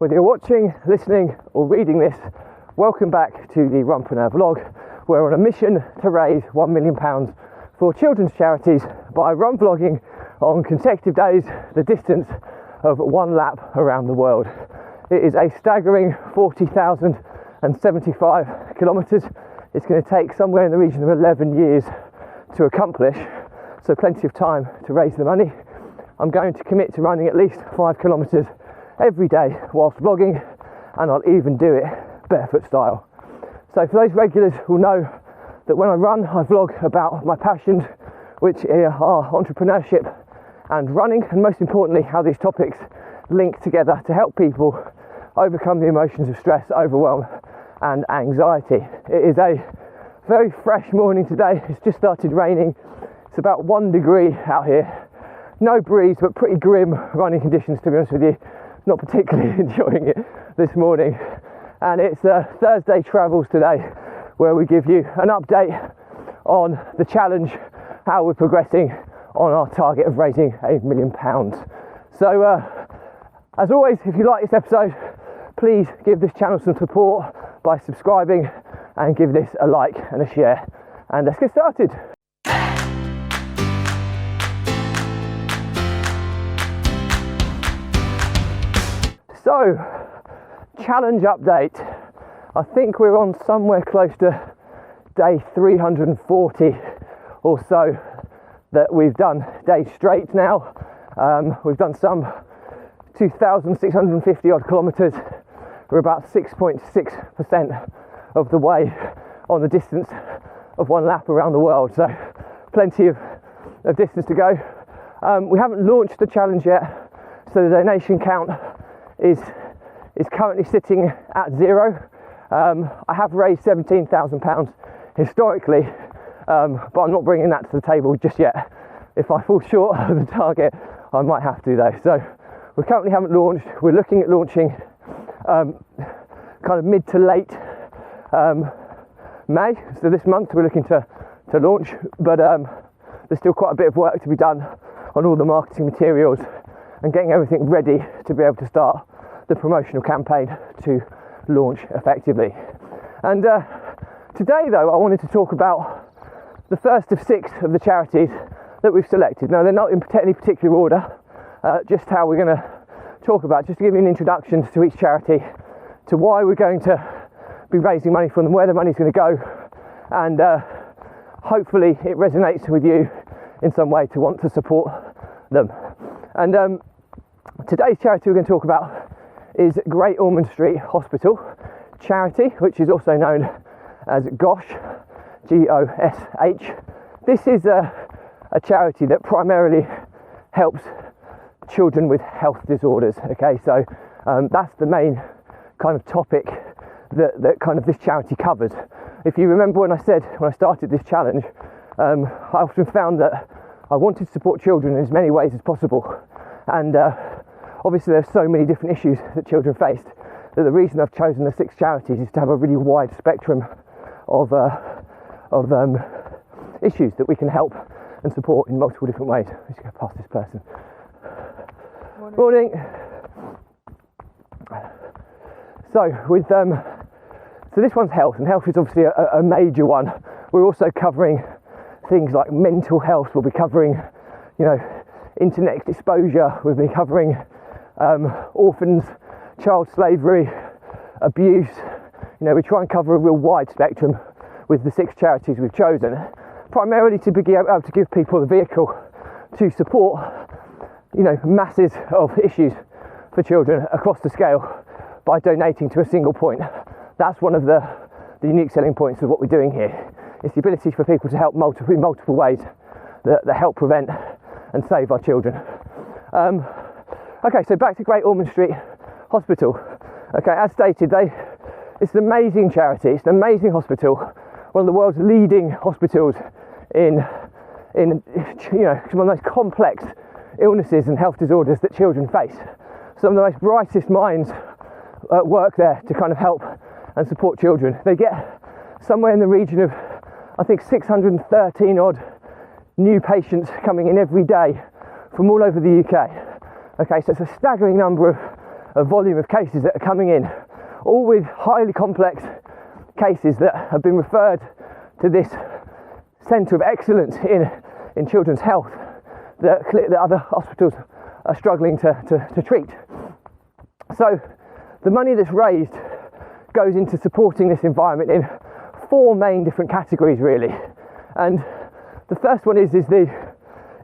Whether you're watching, listening or reading this, welcome back to the Runpreneur vlog. We're on a mission to raise £1 million for children's charities by run vlogging on consecutive days the distance of one lap around the world. It is a staggering 40,075 kilometres. It's going to take somewhere in the region of 11 years to accomplish, so plenty of time to raise the money. I'm going to commit to running at least 5 kilometres every day whilst vlogging, and I'll even do it barefoot style. So for those regulars who know that when I run, I vlog about my passions, which are entrepreneurship and running, and most importantly, how these topics link together to help people overcome the emotions of stress, overwhelm and anxiety. It is a very fresh morning today. It's just started raining. It's about 1 degree out here. No breeze, but pretty grim running conditions, to be honest with you. Not particularly enjoying it this morning. And it's Thursday Travels today, where we give you an update on the challenge, how we're progressing on our target of raising £8 million. So as always, if you like this episode, please give this channel some support by subscribing and give this a like and a share. And let's get started. So, challenge update. I think we're on somewhere close to day 340 or so that we've done days straight now. We've done some 2,650 odd kilometres. We're about 6.6% of the way on the distance of one lap around the world, so plenty of distance to go. We haven't launched the challenge yet, so the donation count is currently sitting at 0. I have raised £17,000 historically, but I'm not bringing that to the table just yet. If I fall short of the target, I might have to though. So we currently haven't launched. We're looking at launching kind of mid to late May. So this month we're looking to launch, but there's still quite a bit of work to be done on all the marketing materials and getting everything ready to be able to start the promotional campaign to launch effectively. And today though, I wanted to talk about the first of 6 of the charities that we've selected. Now they're not in any particular order, just how we're going to talk about, just to give you an introduction to each charity, to why we're going to be raising money from them, where the money's going to go, and hopefully it resonates with you in some way to want to support them. And today's charity we're going to talk about is Great Ormond Street Hospital charity, which is also known as GOSH, G-O-S-H. This is a charity that primarily helps children with health disorders. Okay, so that's the main kind of topic that kind of this charity covers. If you remember when I started this challenge, I often found that I wanted to support children in as many ways as possible, and obviously there's so many different issues that children faced that the reason I've chosen the 6 charities is to have a really wide spectrum of issues that we can help and support in multiple different ways. Let's go past this person. Morning. So with so this one's health, and health is obviously a major one. We're also covering things like mental health. We'll be covering, internet exposure. We'll be covering orphans, child slavery, abuse. We try and cover a real wide spectrum with the 6 charities we've chosen, primarily to be able to give people the vehicle to support masses of issues for children across the scale by donating to a single point. That's one of the unique selling points of what we're doing here. It's the ability for people to help in multiple ways that help prevent and save our children. Okay, so back to Great Ormond Street Hospital. Okay, as stated, it's an amazing charity. It's an amazing hospital, one of the world's leading hospitals in some of the most complex illnesses and health disorders that children face. Some of the most brightest minds work there to kind of help and support children. They get somewhere in the region of, I think, 613 odd new patients coming in every day from all over the UK. Okay, so it's a staggering number volume of cases that are coming in, all with highly complex cases that have been referred to this centre of excellence in children's health that other hospitals are struggling to treat. So the money that's raised goes into supporting this environment in 4 main different categories really. And the first one is the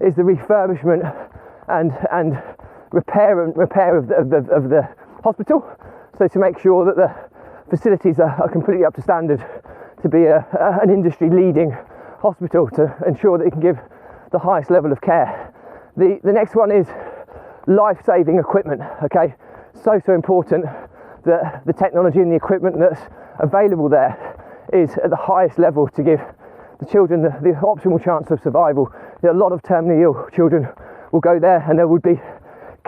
refurbishment and repair of the hospital. So to make sure that the facilities are completely up to standard to be an industry leading hospital, to ensure that it can give the highest level of care. The next one is life-saving equipment. Okay, so important that the technology and the equipment that's available there is at the highest level to give the children the optimal chance of survival. A lot of terminally ill children will go there, and there would be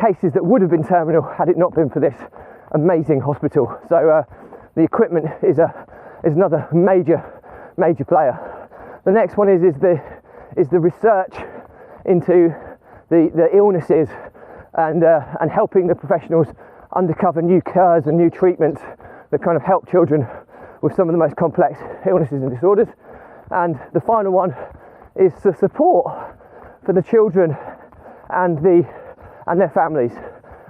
cases that would have been terminal had it not been for this amazing hospital. So the equipment is another major player. The next one is the research into the illnesses and helping the professionals uncover new cures and new treatments that kind of help children with some of the most complex illnesses and disorders. And the final one is the support for the children and their families.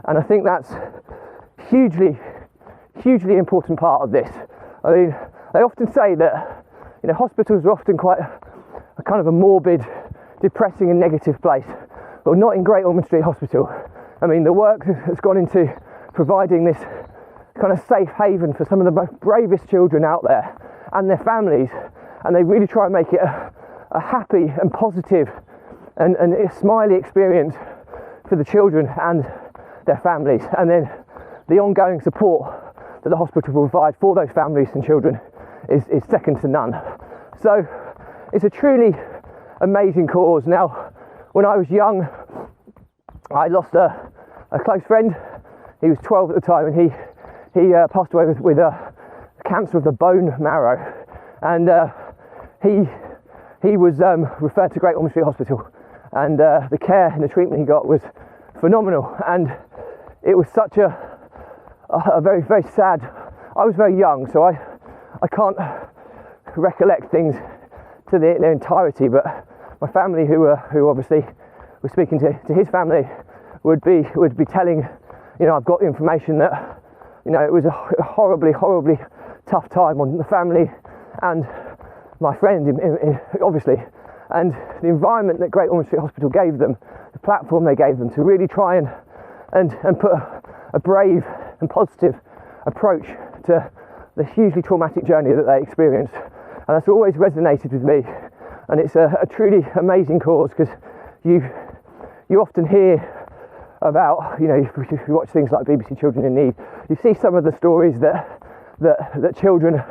And I think that's hugely important part of this. I mean, they often say that, you know, hospitals are often quite a kind of a morbid, depressing and negative place. But not in Great Ormond Street Hospital. I mean, the work that's gone into providing this kind of safe haven for some of the most bravest children out there and their families, and they really try and make it a happy and positive and a smiley experience for the children and their families. And then the ongoing support that the hospital will provide for those families and children is second to none. So it's a truly amazing cause. Now, when I was young, I lost a close friend. He was 12 at the time, and he passed away with cancer of the bone marrow, and he was referred to Great Ormond Street Hospital, and the care and the treatment he got was phenomenal. And it was such a very, very sad. I was very young, so I can't recollect things to their entirety, but my family, who obviously was speaking to his family, would be telling, you know, I've got the information that, you know, it was a horribly tough time on the family and my friend, obviously, and the environment that Great Ormond Street Hospital gave them, the platform they gave them to really try and put a brave and positive approach to the hugely traumatic journey that they experienced. And that's always resonated with me. And it's a truly amazing cause, because you often hear about, you know, if you watch things like BBC Children in Need, you see some of the stories that children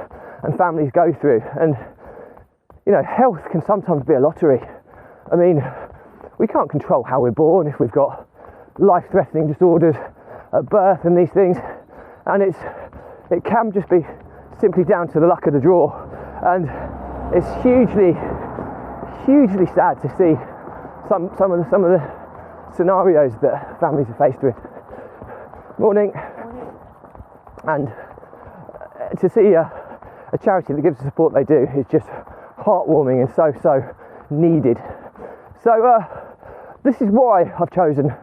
and families go through. And, you know, health can sometimes be a lottery. I mean, we can't control how we're born, if we've got life-threatening disorders at birth and these things. And it can just be simply down to the luck of the draw. And it's hugely sad to see some of the scenarios that families are faced with. Morning. And to see a charity that gives the support they do is just heartwarming and so needed. So this is why I've chosen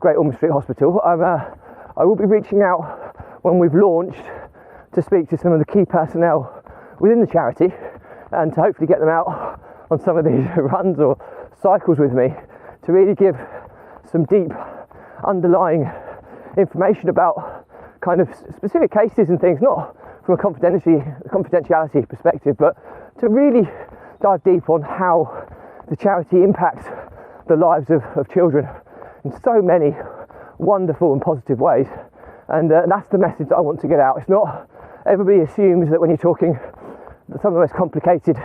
Great Ormond Street Hospital. I will be reaching out when we've launched to speak to some of the key personnel within the charity, and to hopefully get them out on some of these runs or cycles with me to really give some deep underlying information about kind of specific cases and things, not from a confidentiality perspective, but to really dive deep on how the charity impacts the lives of children in so many wonderful and positive ways. And that's the message that I want to get out. It's not, everybody assumes that when you're talking some of the most complicated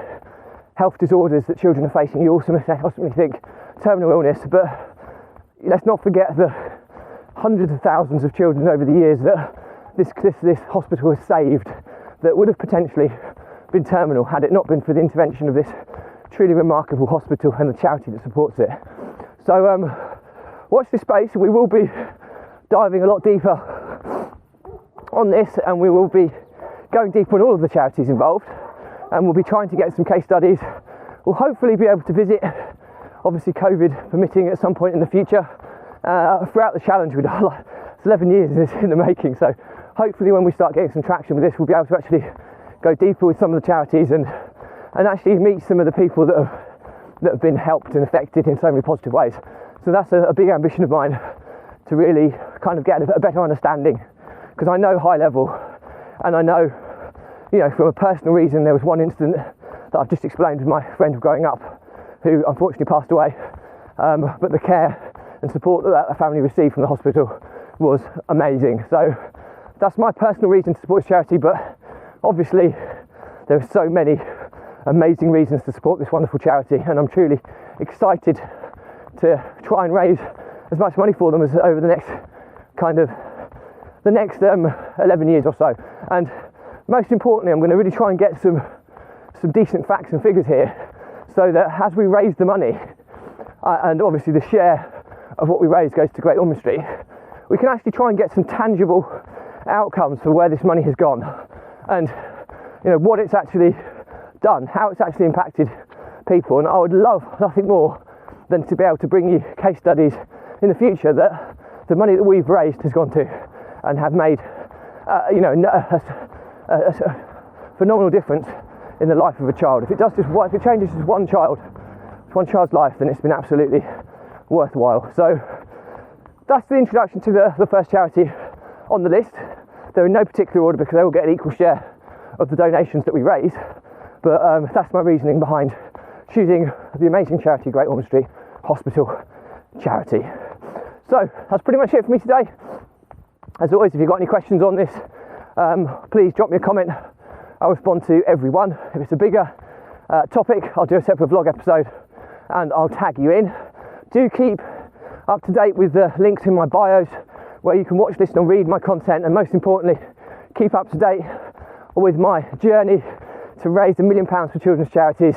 health disorders that children are facing, you ultimately think terminal illness, but let's not forget the hundreds of thousands of children over the years that this hospital has saved, that would have potentially been terminal had it not been for the intervention of this truly remarkable hospital and the charity that supports it. So watch this space. We will be diving a lot deeper on this, and we will be going deep on all of the charities involved, and we'll be trying to get some case studies. We'll hopefully be able to visit, obviously COVID permitting, at some point in the future. Throughout the challenge, we've done like 11 years in the making, so hopefully when we start getting some traction with this, we'll be able to actually go deeper with some of the charities and actually meet some of the people that have been helped and affected in so many positive ways. So that's a big ambition of mine, to really kind of get a better understanding, because I know high level, and I know, you know, from a personal reason, there was one incident that I've just explained with my friend of growing up, who unfortunately passed away, but the care and support that family received from the hospital was amazing. So that's my personal reason to support this charity, but obviously there are so many amazing reasons to support this wonderful charity, and I'm truly excited to try and raise as much money for them as over the next 11 years or so. And most importantly, I'm going to really try and get some decent facts and figures here, so that as we raise the money, and obviously the share of what we raise goes to Great Ormond Street, we can actually try and get some tangible outcomes for where this money has gone, and you know, what it's actually done, how it's actually impacted people. And I would love nothing more than to be able to bring you case studies in the future that the money that we've raised has gone to and have made a phenomenal difference in the life of a child. If it changes just one child's life, then it's been absolutely worthwhile. So that's the introduction to the first charity on the list. They're in no particular order because they all get an equal share of the donations that we raise, but that's my reasoning behind choosing the amazing charity Great Ormond Street Hospital Charity. So that's pretty much it for me today. As always, if you've got any questions on this, please drop me a comment. I'll respond to everyone. If it's a bigger topic, I'll do a separate vlog episode and I'll tag you in. Do keep up to date with the links in my bios where you can watch, listen and read my content, and most importantly, keep up to date with my journey to raise £1 million for children's charities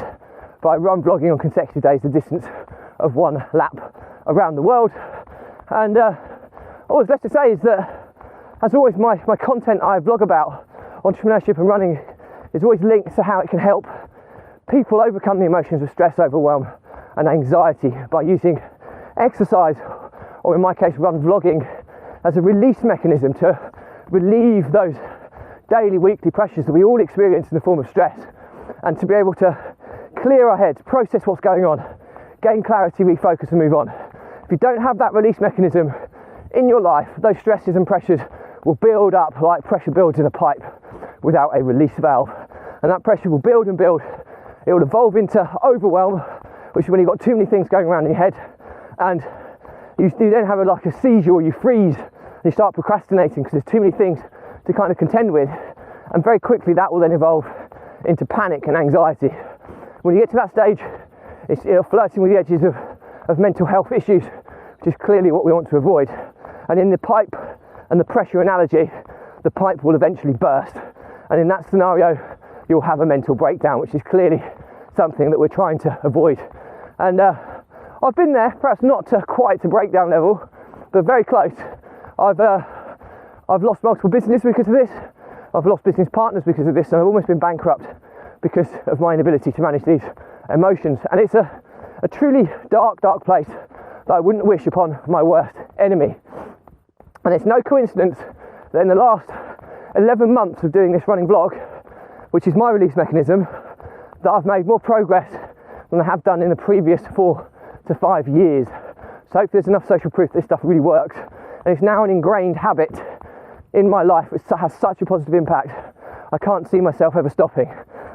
by run vlogging on consecutive days, the distance of one lap around the world. And all that's left to say is that, as always, my content I vlog about entrepreneurship and running is always linked to how it can help people overcome the emotions of stress, overwhelm and anxiety by using exercise, or in my case run vlogging, as a release mechanism to relieve those daily, weekly pressures that we all experience in the form of stress, and to be able to clear our heads, process what's going on, gain clarity, refocus and move on. If you don't have that release mechanism in your life, those stresses and pressures will build up like pressure builds in a pipe without a release valve, and that pressure will build and build. It will evolve into overwhelm, which is when you've got too many things going around in your head, and you then have like a seizure, or you freeze and you start procrastinating because there's too many things to kind of contend with, and very quickly that will then evolve into panic and anxiety. When you get to that stage, it's flirting with the edges of mental health issues, which is clearly what we want to avoid. And in the pipe and the pressure analogy, the pipe will eventually burst, and in that scenario you'll have a mental breakdown, which is clearly something that we're trying to avoid. And I've been there, perhaps not to quite to breakdown level, but very close. I've lost multiple businesses because of this. I've lost business partners because of this, and I've almost been bankrupt because of my inability to manage these emotions. And it's a truly dark place that I wouldn't wish upon my worst enemy. And it's no coincidence that in the last 11 months of doing this running vlog, which is my release mechanism, that I've made more progress than I have done in the previous 4 to 5 years. So hopefully there's enough social proof that this stuff really works, and it's now an ingrained habit in my life which has such a positive impact. I can't see myself ever stopping.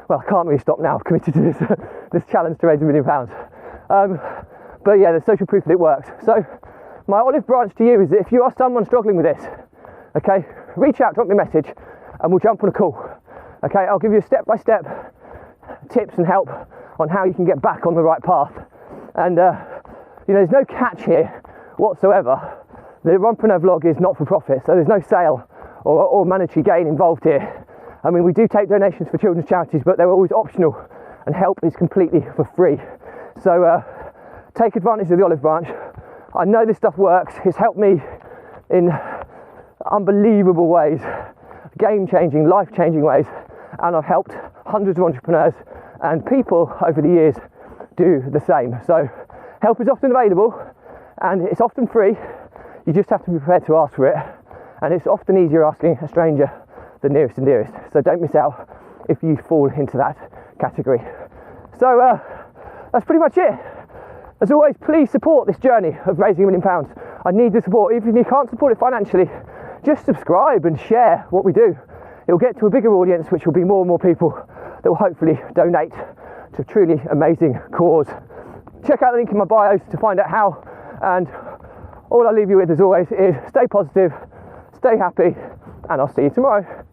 Well, I can't really stop now. I've committed to this challenge to raise £1 million. But yeah, there's social proof that it works. So my olive branch to you is that if you are someone struggling with this, okay, reach out, drop me a message, and we'll jump on a call. Okay, I'll give you a step-by-step tips and help on how you can get back on the right path. And there's no catch here whatsoever. The Runpreneur vlog is not for profit, so there's no sale or monetary gain involved here. I mean, we do take donations for children's charities, but they're always optional, and help is completely for free. So take advantage of the olive branch. I know this stuff works. It's helped me in unbelievable ways, game-changing, life-changing ways, and I've helped hundreds of entrepreneurs and people over the years do the same. So help is often available and it's often free. You just have to be prepared to ask for it, and it's often easier asking a stranger than nearest and dearest. So don't miss out if you fall into that category. So that's pretty much it. As always, please support this journey of raising £1 million. I need the support. Even if you can't support it financially, just subscribe and share what we do. It will get to a bigger audience, which will be more and more people that will hopefully donate to a truly amazing cause. Check out the link in my bios to find out how, and all I leave you with as always is stay positive, stay happy, and I'll see you tomorrow.